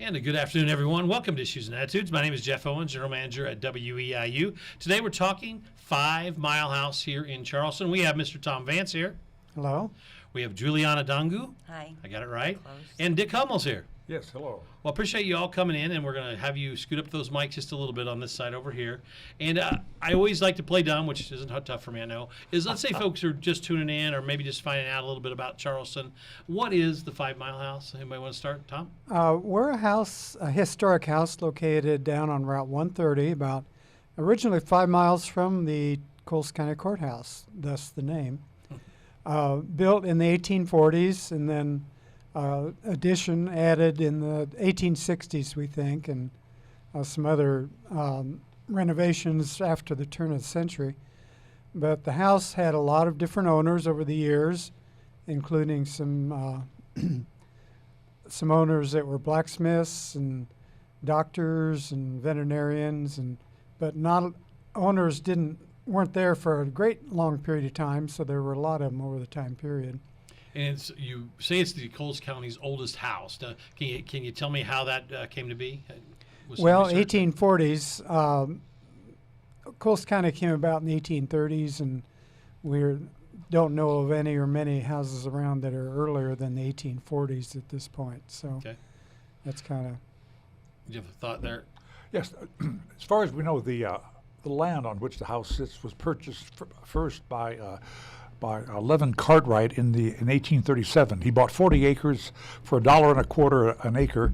And a good afternoon, everyone. Welcome to Issues and Attitudes. My name is Jeff Owens, General Manager at WEIU. Today we're talking 5 Mile House here in Charleston. We have Mr. Tom Vance here. Hello. We have Giuliana Dongu. Hi. I got it right. Close. And Dick Hummell's here. Yes, hello. Well, appreciate you all coming in, and we're going to have you scoot up those mics just a little bit on this side over here. And I always like to play dumb, which isn't tough for me, I know, is let's say folks are just tuning in or maybe just finding out a little bit about Charleston. What is the 5 Mile House? Anybody want to start? Tom? We're a historic house located down on Route 130, about originally 5 miles from the Coles County Courthouse, thus the name. Built in the 1840s and then addition added in the 1860s, we think, and some other renovations after the turn of the century. But the house had a lot of different owners over the years, including some some owners that were blacksmiths and doctors and veterinarians, but not owners weren't there for a great long period of time, so there were a lot of them over the time period. And you say it's the Coles County's oldest house. Now, can you tell me how that came to be? Well, 1840s. Coles County came about in the 1830s, and we don't know of any or many houses around that are earlier than the 1840s at this point. So okay. That's kind of. Do you have a thought there? Yes, as far as we know, the land on which the house sits was purchased first by Levin Cartwright in 1837. He bought 40 acres for $1.25 an acre,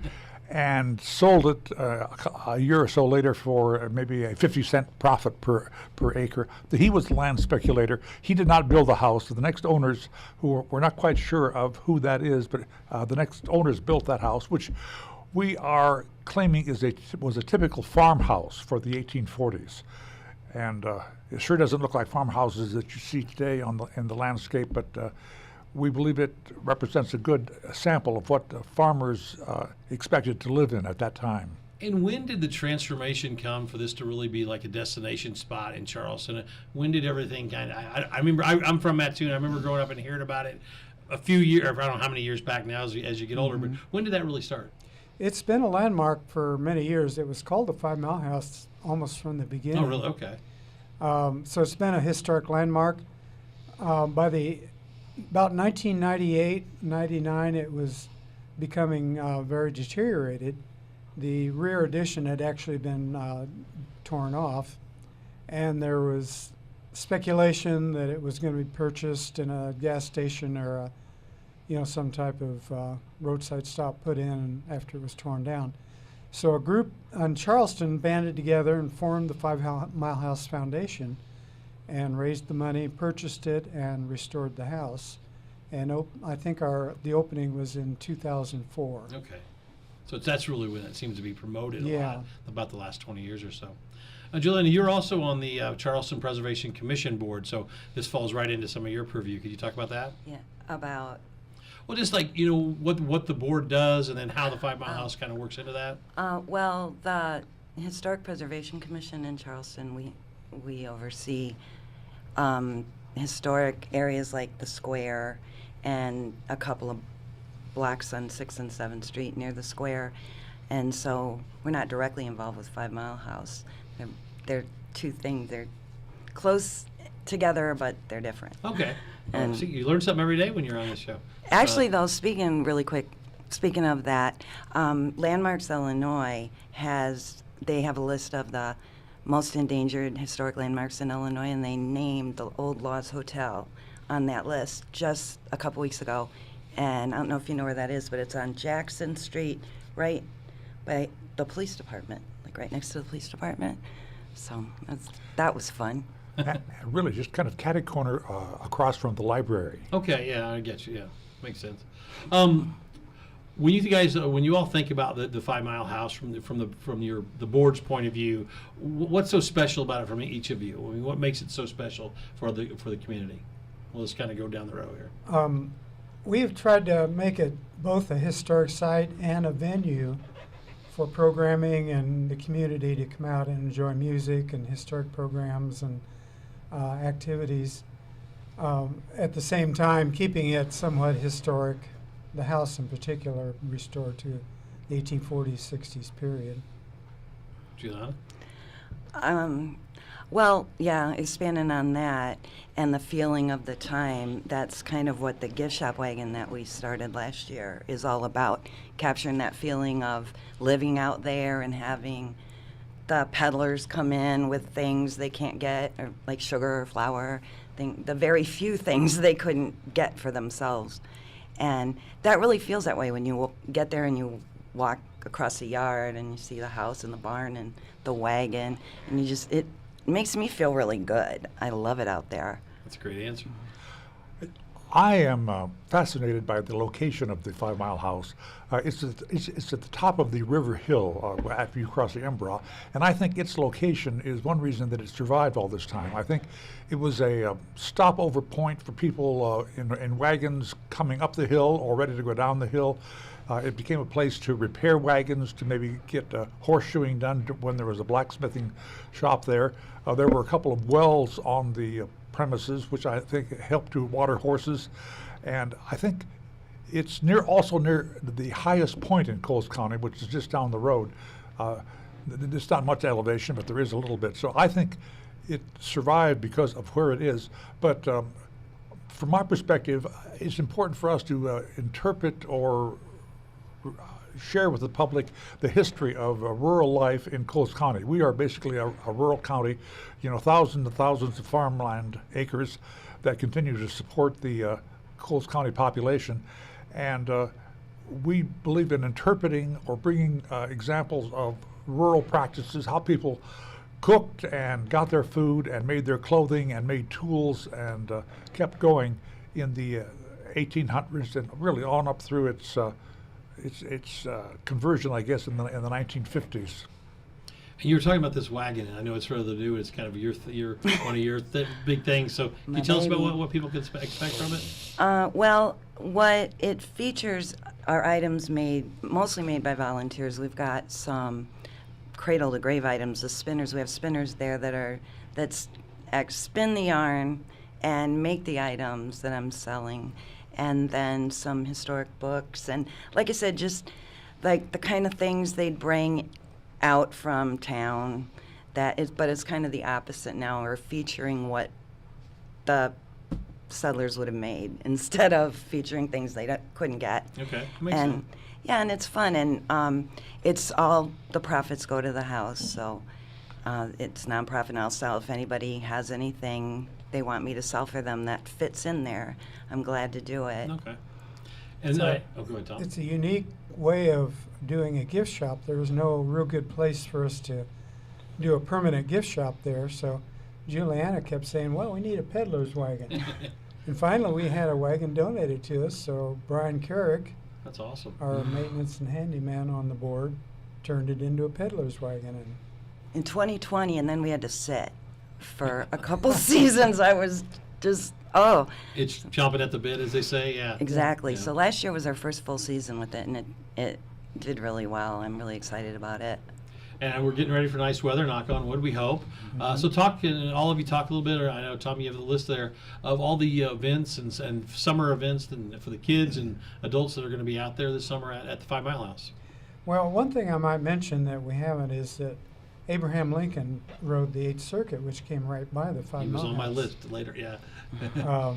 and sold it a year or so later for maybe a 50-cent profit per acre. He was the land speculator. He did not build the house. The next owners, who we're not quite sure of who that is, but the next owners built that house, which we are claiming was a typical farmhouse for the 1840s. And it sure doesn't look like farmhouses that you see today in the landscape, but we believe it represents a good sample of what farmers expected to live in at that time. And when did the transformation come for this to really be like a destination spot in Charleston? When did everything kind of, I remember, I'm from Mattoon. I remember growing up and hearing about it a few years, I don't know how many years back now as you get older, but when did that really start? It's been a landmark for many years. It was called the 5 Mile House almost from the beginning. Oh, really? Okay. So it's been a historic landmark. About 1998, 99, it was becoming very deteriorated. The rear addition had actually been torn off, and there was speculation that it was going to be purchased in a gas station or some type of roadside stop put in after it was torn down. So a group in Charleston banded together and formed the 5 Mile House Foundation and raised the money, purchased it, and restored the house. And I think the opening was in 2004. Okay. So that's really when it seems to be promoted a lot, about the last 20 years or so. Giuliana, you're also on the Charleston Preservation Commission board, so this falls right into some of your purview. Could you talk about that? Yeah, about... Well, just like, what the board does and then how the 5 Mile House kind of works into that. Well, the Historic Preservation Commission in Charleston, we oversee historic areas like the square and a couple of blocks on 6th and 7th Street near the square. And so we're not directly involved with 5 Mile House. They're two things. They're close together, but they're different. Okay. And see, you learn something every day when you're on this show. Actually, though, speaking of that, Landmarks Illinois they have a list of the most endangered historic landmarks in Illinois, and they named the Old Laws Hotel on that list just a couple weeks ago. And I don't know if you know where that is, but it's on Jackson Street, right by the police department, like right next to the police department. So that was fun. Really, just kind of catty corner across from the library. Okay, yeah, I get you. Yeah, makes sense. When you all think about the 5 Mile House from the board's point of view, what's so special about it from each of you? I mean, what makes it so special for the community? We'll just kind of go down the row here. We've tried to make it both a historic site and a venue for programming and the community to come out and enjoy music and historic programs and activities. At the same time, keeping it somewhat historic, the house in particular, restored to 1840s, 60s period. Giuliana? Well, yeah, expanding on that and the feeling of the time, that's kind of what the gift shop wagon that we started last year is all about, capturing that feeling of living out there and having the peddlers come in with things they can't get, or like sugar or flour, the very few things they couldn't get for themselves. And that really feels that way when you get there and you walk across the yard and you see the house and the barn and the wagon, and you just, it makes me feel really good. I love it out there. That's a great answer. I am fascinated by the location of the 5 Mile House. It's at the top of the river hill after you cross the Embra, and I think its location is one reason that it survived all this time. I think it was a stopover point for people in wagons coming up the hill or ready to go down the hill. It became a place to repair wagons, to maybe get horseshoeing done when there was a blacksmithing shop there. There were a couple of wells on the premises, which I think helped to water horses. And I think it's also near the highest point in Coles County, which is just down the road. There's not much elevation, but there is a little bit. So I think it survived because of where it is. But from my perspective, it's important for us to interpret or share with the public the history of rural life in Coles County. We are basically a rural county, thousands and thousands of farmland acres that continue to support the Coles County population. And we believe in interpreting or bringing examples of rural practices, how people cooked and got their food and made their clothing and made tools and kept going in the 1800s and really on up through its conversion, I guess, in the 1950s. And you were talking about this wagon, and I know it's rather new. It's kind of your one of your big things. So can you tell us about what people can expect from it? Well, what it features are items mostly made by volunteers. We've got some cradle to grave items, the spinners. We have spinners there that spin the yarn and make the items that I'm selling. And then some historic books, and like I said, just like the kind of things they'd bring out from town. But it's kind of the opposite now. We're featuring what the settlers would have made instead of featuring things they couldn't get. Okay, makes sense. Yeah, and it's fun, and it's all the profits go to the house. So it's nonprofit, and I'll sell if anybody has anything they want me to sell for them that fits in there. I'm glad to do it. Okay. And So go ahead, Tom. It's a unique way of doing a gift shop. There was no real good place for us to do a permanent gift shop there, so Giuliana kept saying, well, we need a peddler's wagon. And finally we had a wagon donated to us, so Brian Carrick, That's awesome. our maintenance and handyman on the board, turned it into a peddler's wagon. And In 2020, and then we had to sit for a couple seasons. I was just, It's chomping at the bit, as they say. Yeah. exactly. Yeah. So last year was our first full season with it, and it did really well. I'm really excited about it. And we're getting ready for nice weather, knock on wood, we hope. So all of you talk a little bit, or I know, Tom, you have the list there, of all the events and summer events for the kids and adults that are going to be out there this summer at the 5 Mile House. well, one thing I might mention that we haven't is that Abraham Lincoln rode the 8th Circuit, which came right by the 5 Mile He was on my House. list later, yeah.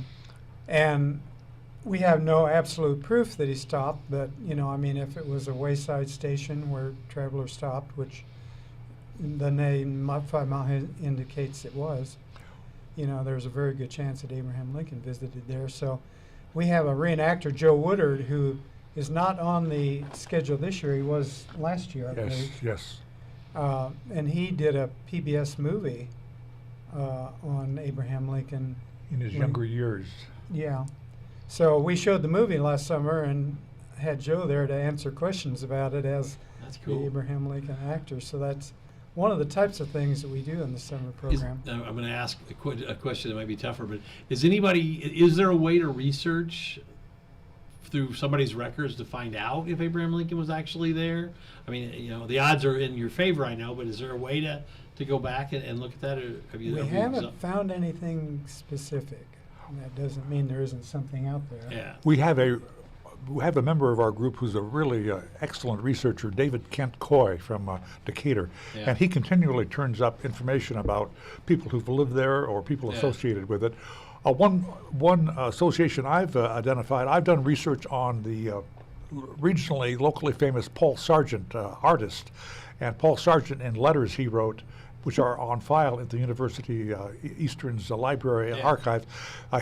And we have no absolute proof that he stopped, but, if it was a wayside station where travelers stopped, which the name 5 Mile indicates it was, there's a very good chance that Abraham Lincoln visited there. So we have a reenactor, Joe Woodard, who is not on the schedule this year. He was last year, I believe. Yes. And he did a PBS movie on Abraham Lincoln. In his younger years. Yeah. So we showed the movie last summer and had Joe there to answer questions about it as That's the cool. Abraham Lincoln actor. So that's one of the types of things that we do in the summer program. I'm going to ask a question that might be tougher, but is there a way to research through somebody's records to find out if Abraham Lincoln was actually there? I mean, the odds are in your favor, I know, but is there a way to go back and look at that? Or We haven't found anything specific. And that doesn't mean there isn't something out there. Yeah. We have a we have a member of our group who's a really excellent researcher, David Kent Coy from Decatur, Yeah. and he continually turns up information about people who've lived there or people Yeah. associated with it. One association I've identified, I've done research on the regionally, locally famous Paul Sargent artist, and Paul Sargent in letters he wrote, which are on file at the University Eastern's library and Yeah. archive.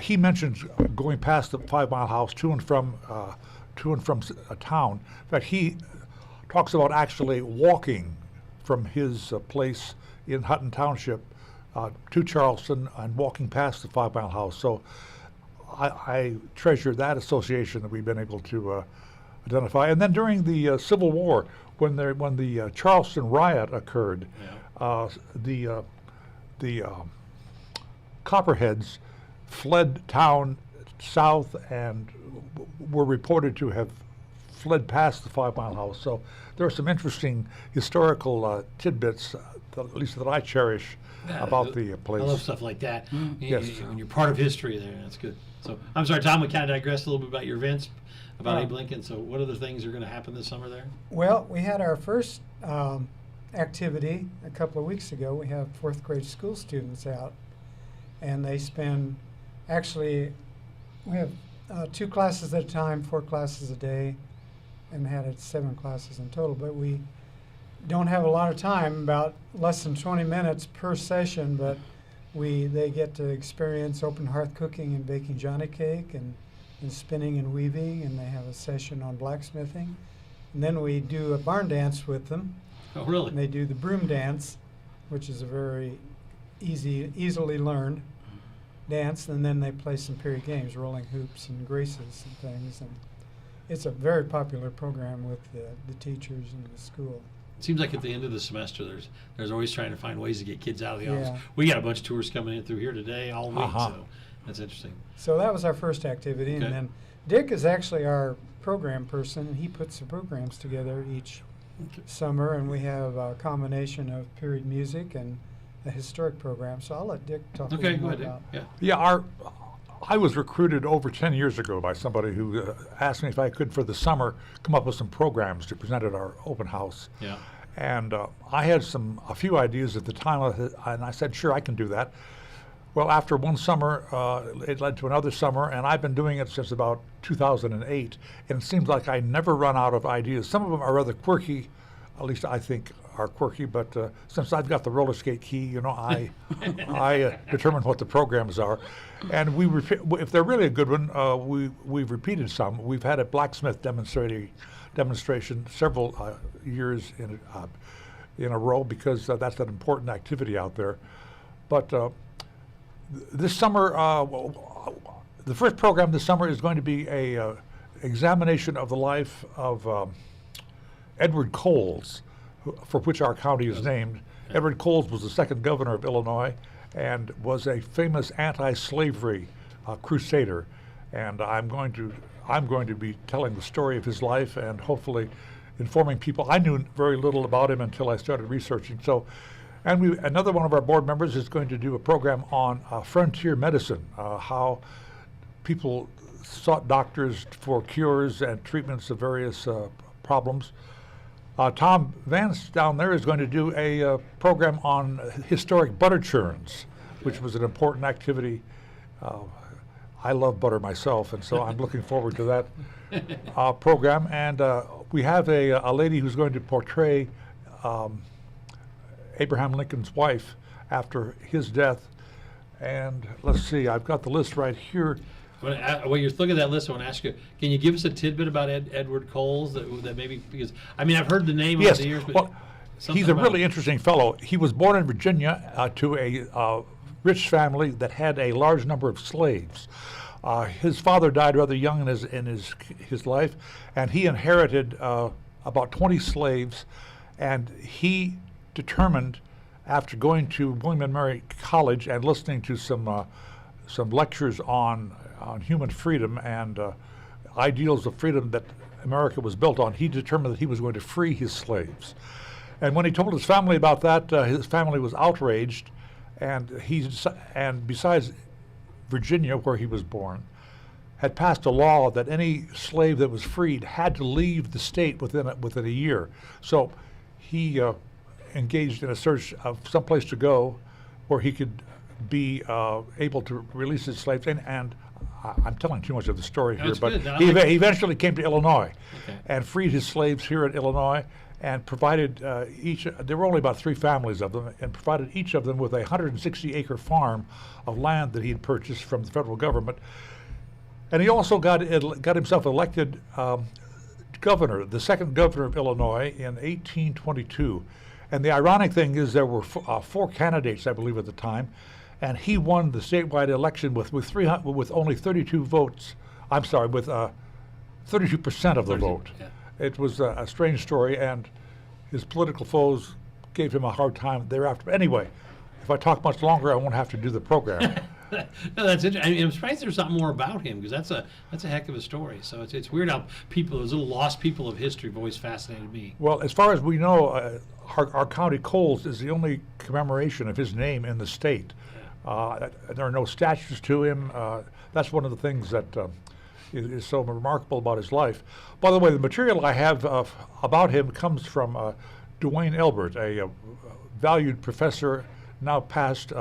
He mentions going past the 5 Mile House to and from a town. In fact, he talks about actually walking from his place in Hutton Township to Charleston and walking past the 5 Mile House. So I treasure that association that we've been able to identify. And then during the Civil War, when the Charleston riot occurred, the Copperheads fled town south and were reported to have fled past the 5 Mile House. So there are some interesting historical tidbits, at least that I cherish, about the place. I love stuff like that. Yes. When you're part of history there, that's good. So I'm sorry, Tom, we kind of digressed a little bit about your events, about Abe Lincoln. So what other things are going to happen this summer there? Well, we had our first activity a couple of weeks ago. We have fourth grade school students out, and they spend, actually, we have 2 classes at a time, 4 classes a day, and had it 7 classes in total. But we don't have a lot of time, about less than 20 minutes per session, but they get to experience open hearth cooking and baking Johnny cake and spinning and weaving, and they have a session on blacksmithing. And then we do a barn dance with them. Oh, really? And they do the broom dance, which is a very easily learned dance, and then they play some period games, rolling hoops and graces and things. And it's a very popular program with the teachers and the school. It seems like at the end of the semester, there's always trying to find ways to get kids out of the office. Yeah. We got a bunch of tours coming in through here today all week, Uh-huh. so that's interesting. So that was our first activity, Okay. and then Dick is actually our program person, and he puts the programs together each summer, and we have a combination of period music and a historic program. So I'll let Dick talk a Okay, little go more ahead. about. Yeah. Yeah, I was recruited over 10 years ago by somebody who asked me if I could, for the summer, come up with some programs to present at our open house. Yeah. And I had a few ideas at the time, and I said, sure, I can do that. Well, after one summer, it led to another summer, and I've been doing it since about 2008, and it seems like I never run out of ideas. Some of them are rather quirky, at least I think are quirky, but since I've got the roller skate key, I determine what the programs are. And if they're really a good one, we've repeated some. We've had a blacksmith demonstration several years in a row, because that's an important activity out there. But this summer, the first program this summer is going to be a examination of the life of Edward Coles, for which our county is named. Edward Coles was the second governor of Illinois and was a famous anti-slavery crusader. And I'm going to be telling the story of his life and hopefully informing people. I knew very little about him until I started researching. So, and another one of our board members is going to do a program on frontier medicine, how people sought doctors for cures and treatments of various problems. Tom Vance down there is going to do a program on historic butter churns, which was an important activity. I love butter myself, and so I'm looking forward to that program. And we have a lady who's going to portray Abraham Lincoln's wife after his death. And let's see, I've got the list right here. While you're looking at that list, I want to ask you, can you give us a tidbit about Edward Coles that maybe, because, I mean, I've heard the name over Yes, the years, but well, something he's a about really him. interesting fellow. He was born in Virginia to a rich family that had a large number of slaves. His father died rather young in his life, and he inherited about 20 slaves, and he determined, after going to William and Mary College and listening to some lectures on human freedom and ideals of freedom that America was built on, he determined that he was going to free his slaves. And when he told his family about that, his family was outraged, and besides Virginia, where he was born, had passed a law that any slave that was freed had to leave the state within a year. So he engaged in a search of some place to go where he could be able to release his slaves. And I'm telling too much of the story here, That's but good. No, I he like it. eventually came to Illinois Okay. and freed his slaves here in Illinois and provided there were only about 3 families of them, and provided each of them with a 160-acre farm of land that he had purchased from the federal government. And he also got himself elected governor, the second governor of Illinois in 1822. And the ironic thing is there were 4 candidates, I believe, at the time, and he won the statewide election with only 32 votes. I'm sorry, with 32% of the 32, vote. yeah. It was a strange story, and his political foes gave him a hard time thereafter. Anyway, if I talk much longer, I won't have to do the program. No, that's interesting. I'm surprised there's not more about him, because that's a heck of a story. So it's weird how those little lost people of history have always fascinated me. Well, as far as we know, our county Coles is the only commemoration of his name in the state. There are no statues to him. That's one of the things that is so remarkable about his life. By the way, the material I have about him comes from Duane Elbert, a valued professor now passed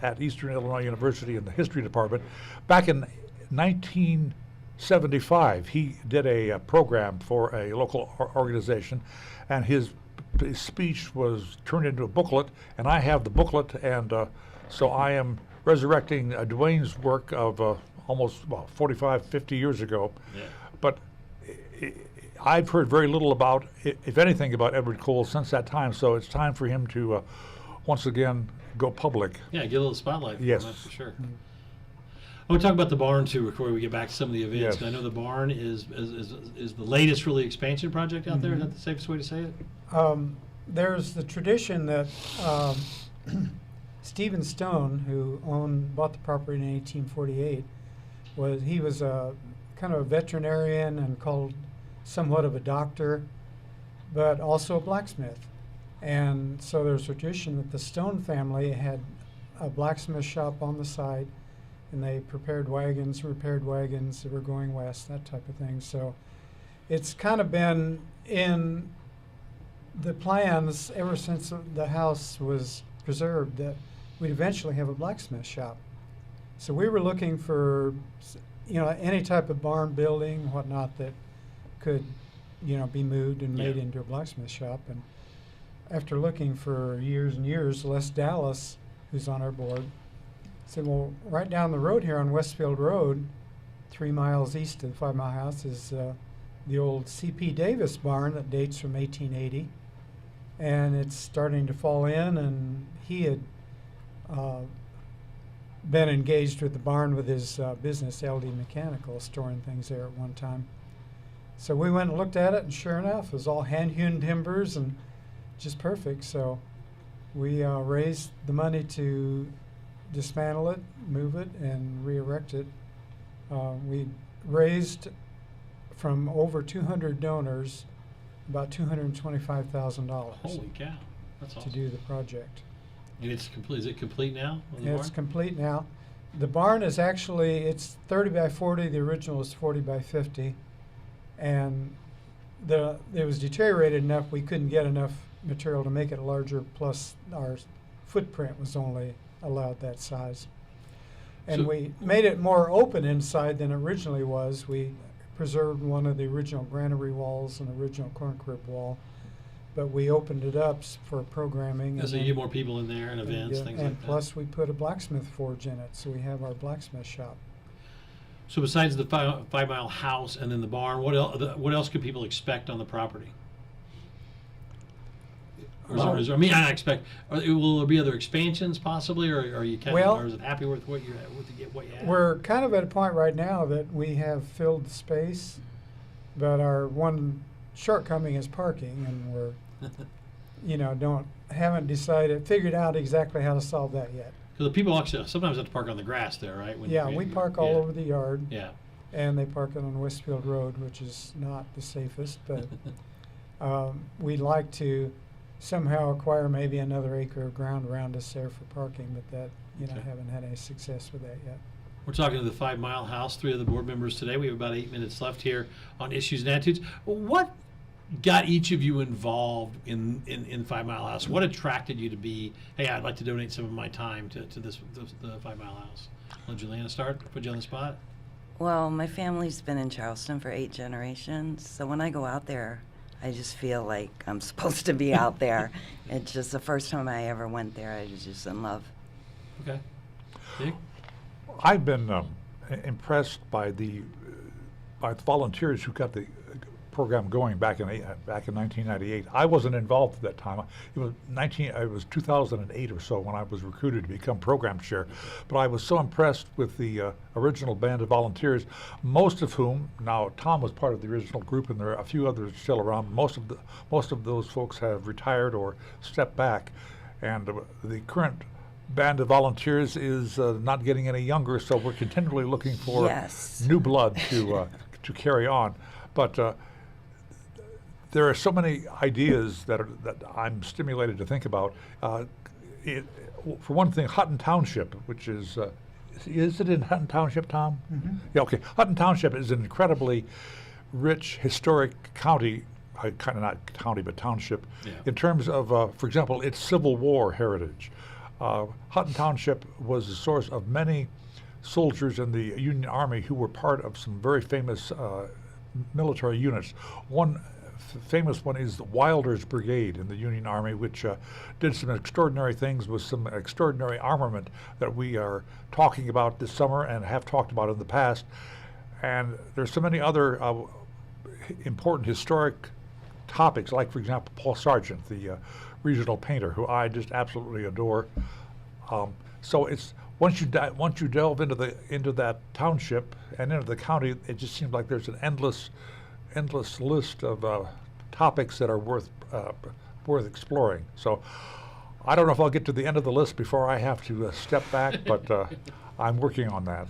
at Eastern Illinois University in the history department. Back in 1975, he did a program for a local organization, and his speech was turned into a booklet, and I have the booklet, and so I am resurrecting Duane's work of almost 45, 50 years ago. Yeah. But I've heard very little about, if anything, about Edward Cole since that time, so it's time for him to once again go public. Yeah, get a little spotlight. Yes. That's for sure. I want to talk about the barn too before we get back to some of the events. Yes. I know the barn is the latest really expansion project out there. Is that the safest way to say it? There's the tradition that Stephen Stone, who bought the property in 1848, was a kind of a veterinarian and called somewhat of a doctor, but also a blacksmith. And so there's a tradition that the Stone family had a blacksmith shop on the side, and they repaired wagons that were going west, that type of thing. So it's kind of been in the plans ever since the house was preserved that we'd eventually have a blacksmith shop. So we were looking for, any type of barn building, whatnot, that could, be moved and made Yeah. into a blacksmith shop. And after looking for years and years, Les Dallas, who's on our board, said, well, right down the road here on Westfield Road, 3 miles east of the 5 Mile House, is the old C.P. Davis barn that dates from 1880. And it's starting to fall in, and he had been engaged with the barn with his business, LD Mechanical, storing things there at one time. So we went and looked at it, and sure enough, it was all hand-hewn timbers and just perfect. So we raised the money to dismantle it, move it, and re-erect it. We raised from over 200 donors about $225,000 Holy cow, that's to awesome. do the project. And it's complete. Is it complete now? the It's barn? complete now. The barn is actually, it's 30 by 40. The original is 40 by 50. And it was deteriorated enough we couldn't get enough material to make it larger, plus our footprint was only allowed that size. And So- we made it more open inside than it originally was. We preserved one of the original granary walls and original corn crib wall, but we opened it up for programming. So you get more people in there and events, things and like that. plus we put a blacksmith forge in it, so we have our blacksmith shop. So besides the 5 Mile House and then the barn, what else could people expect on the property? Or is there, I expect. Will there be other expansions possibly, or are you kind Well, of, or is it happy with what you have? We're kind of at a point right now that we have filled the space, but our one shortcoming is parking, and we're, haven't figured out exactly how to solve that yet. Because the people actually sometimes have to park on the grass there, right? Yeah, we park all over the yard, Yeah. and they park it on Westfield Road, which is not the safest, but we'd like to somehow acquire maybe another acre of ground around us there for parking, but that, Okay. haven't had any success with that yet. We're talking to the 5 Mile House, 3 of the board members today. We have about 8 minutes left here on issues and attitudes. What got each of you involved in 5 Mile House? What attracted you to be, hey, I'd like to donate some of my time to the 5 Mile House? Let Giuliana start, put you on the spot. Well, my family's been in Charleston for 8 generations, so when I go out there, I just feel like I'm supposed to be out there. It's just the first time I ever went there, I was just in love. Okay. Dick? I've been impressed by the volunteers who got the program going back in 1998. I wasn't involved at that time. It was 2008 or so when I was recruited to become program chair. But I was so impressed with the original band of volunteers, most of whom, now Tom was part of the original group, and there are a few others still around. Most of those folks have retired or stepped back, and the current band of volunteers is not getting any younger, so we're continually looking for Yes. new blood to carry on. But there are so many ideas that I'm stimulated to think about. For one thing, Hutton Township, which is it in Hutton Township, Tom? Mm-hmm. Yeah, okay. Hutton Township is an incredibly rich historic county, kind of not county, but township, Yeah. in terms of, for example, its Civil War heritage. Hutton Township was the source of many soldiers in the Union Army who were part of some very famous military units. One famous one is the Wilder's Brigade in the Union Army, which did some extraordinary things with some extraordinary armament that we are talking about this summer and have talked about in the past. And there's so many other important historic topics, like, for example, Paul Sargent, the regional painter, who I just absolutely adore. So it's once you delve into that township and into the county, it just seems like there's an endless list of topics that are worth exploring. So I don't know if I'll get to the end of the list before I have to step back, but I'm working on that.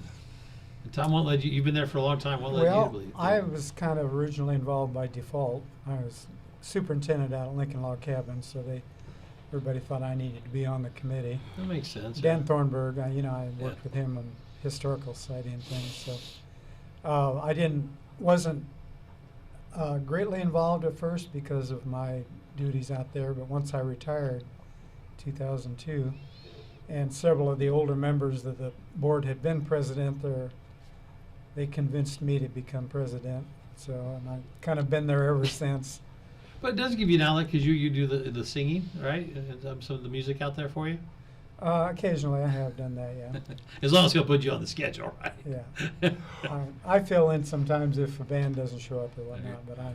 Tom won't let you, you've been there for a long time, won't let you Well, leave. I was kind of originally involved by default. I was superintendent out at Lincoln Log Cabin, so everybody thought I needed to be on the committee. That makes sense. Dan Thornburg, I worked Yeah. with him on historical society and things, so I wasn't greatly involved at first because of my duties out there, but once I retired, 2002, and several of the older members of the board had been president, they convinced me to become president, so and I've kind of been there ever since. But it does give you an outlet because you do the singing, right? And some of the music out there for you? Occasionally I have done that, yeah. As long as he'll put you on the schedule, right? Yeah. I fill in sometimes if a band doesn't show up or whatnot, but I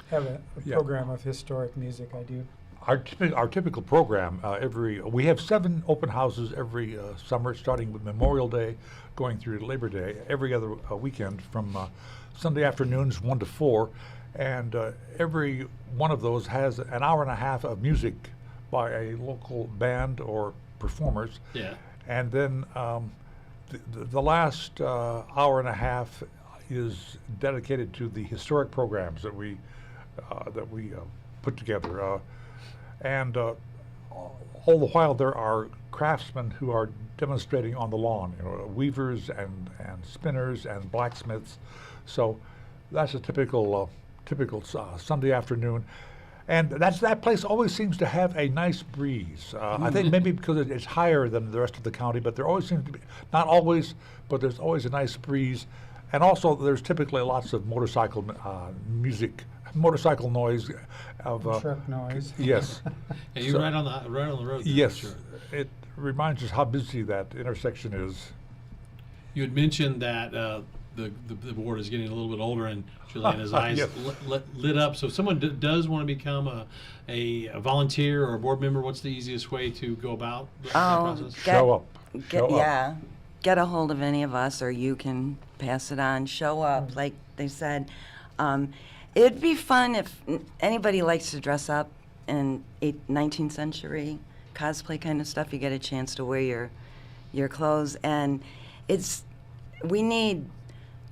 have a Yeah. program of historic music I do. Our typical program, we have 7 open houses every summer, starting with Memorial Day, going through Labor Day, every other weekend from Sunday afternoons 1 to 4, and every one of those has an hour and a half of music by a local band or performers. Yeah. And then the last hour and a half is dedicated to the historic programs that we put together. And all the while there are craftsmen who are demonstrating on the lawn, weavers and spinners and blacksmiths. So that's a typical Sunday afternoon. And that place always seems to have a nice breeze. I think maybe because it's higher than the rest of the county, but there always seems to be, not always, but there's always a nice breeze. And also there's typically lots of motorcycle motorcycle noise. Truck noise. Yes. And you're So- right on the road. there, Yes. Sure. It reminds us how busy that intersection is. You had mentioned that the board is getting a little bit older, and Giuliana's eyes Yes. lit up. So if someone does want to become a volunteer or a board member, what's the easiest way to go about that process? Show up. Show up. Yeah, get a hold of any of us, or you can pass it on. Show up, like they said. It'd be fun if anybody likes to dress up in 19th century cosplay kind of stuff. You get a chance to wear your clothes, and we need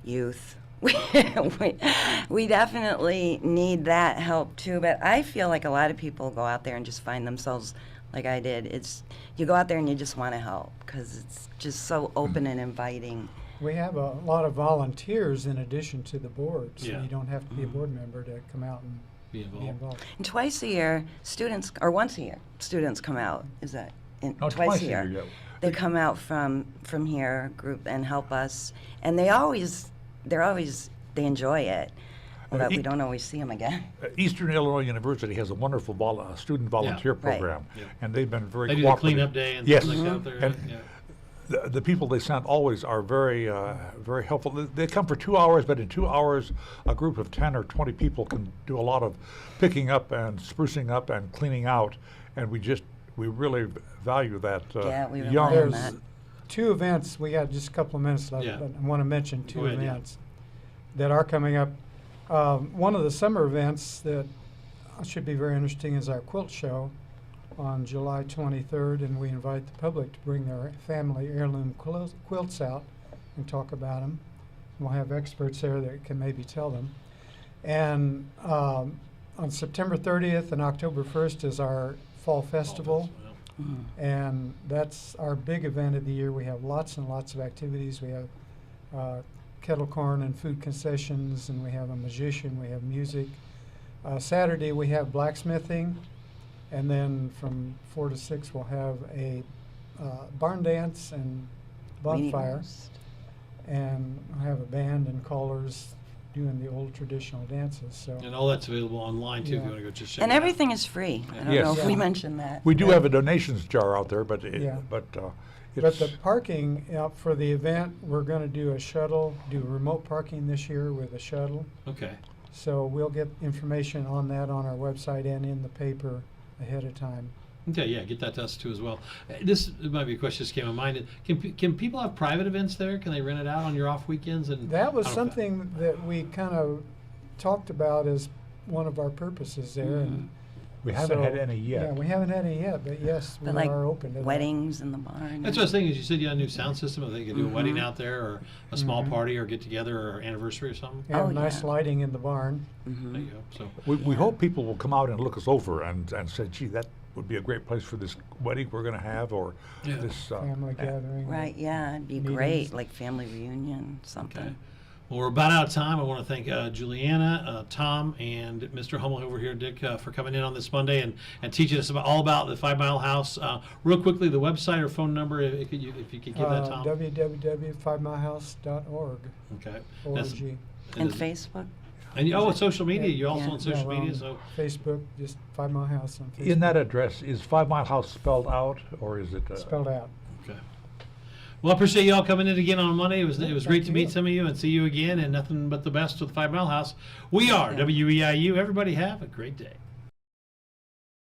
youth. We definitely need that help too. But I feel like a lot of people go out there and just find themselves like I did. You go out there and you just want to help because it's just so open and inviting. We have a lot of volunteers in addition to the board, so Yeah. you don't have to be a board member to come out and Be be involved. involved. And twice a year, students, or once a year, students come out. Is that No, twice a year? yeah. They come out from here, group, and help us, and they enjoy it, but we don't always see them again. Eastern Illinois University has a wonderful student volunteer Right. program, Yeah. and they've been very They do the cooperative. cleanup day and Yes. things like that there. And Yeah. the people they sent always are very, very helpful. They come for 2 hours, but in 2 hours, a group of 10 or 20 people can do a lot of picking up and sprucing up and cleaning out, and we really value that. Yeah, we rely young. on There's that. 2 events, we got just a couple of minutes left, Yeah. but I want to mention 2 Go ahead, yeah. events that are coming up. One of the summer events that should be very interesting is our quilt show on July 23rd, and we invite the public to bring their family heirloom quilts out and talk about them. We'll have experts there that can maybe tell them. And on September 30th and October 1st is our fall festival. And that's our big event of the year. We have lots and lots of activities. We have kettle corn and food concessions, and we have a magician, we have music. Saturday we have blacksmithing, and then from 4 to 6 we'll have a barn dance and Weenie bonfire, roast. and we'll have a band and callers doing the old traditional dances. So And all that's available online too if Yeah. you want to go just check And it out. everything is free. I don't Yes. know if we Yeah. mentioned that. We do Yeah. have a donations jar out there, but Yeah. but But the parking for the event, we're going to do a shuttle, do remote parking this year with a shuttle. Okay. So we'll get information on that on our website and in the paper ahead of time. Okay, yeah, get that to us too as well. This might be a question that just came to mind. Can people have private events there? Can they rent it out on your off weekends? And That was I don't know if something that we kind of talked about as one of our purposes there. And we haven't had so, any yet. Yeah, we haven't had any yet, but yes, we But like are open to that. weddings in the barn. That's what I was thinking. Is you said you had a new sound system. If they could do a wedding out there, or a small Mhm. party, or get together, or anniversary or something. We have Oh, nice yeah. lighting in the barn. There you go. So We hope people will come out and look us over and say, gee, that would be a great place for this wedding we're going to have, or Yeah. this. Family gathering. Right, yeah, it'd be Meetings. great, like family reunion, something. okay. Well, we're about out of time. I want to thank Giuliana, Tom, and Mr. Hummell over here, Dick, for coming in on this Monday and teaching us all about the 5 Mile House. Real quickly, the website or phone number, if you could give that, Tom. www.5milehouse.org. Okay. ORG. And is- Facebook? And social media. You're also Yeah. on social Yeah, we're media, on so Facebook, just 5 Mile House on Facebook. In that address, is 5 Mile House spelled out, or is it? Spelled out. okay. Well, I appreciate y'all coming in again on Monday. It was great thank to meet you. some of you and see you again, and nothing but the best with the 5 Mile House. We are Yeah. WEIU. Everybody have a great day.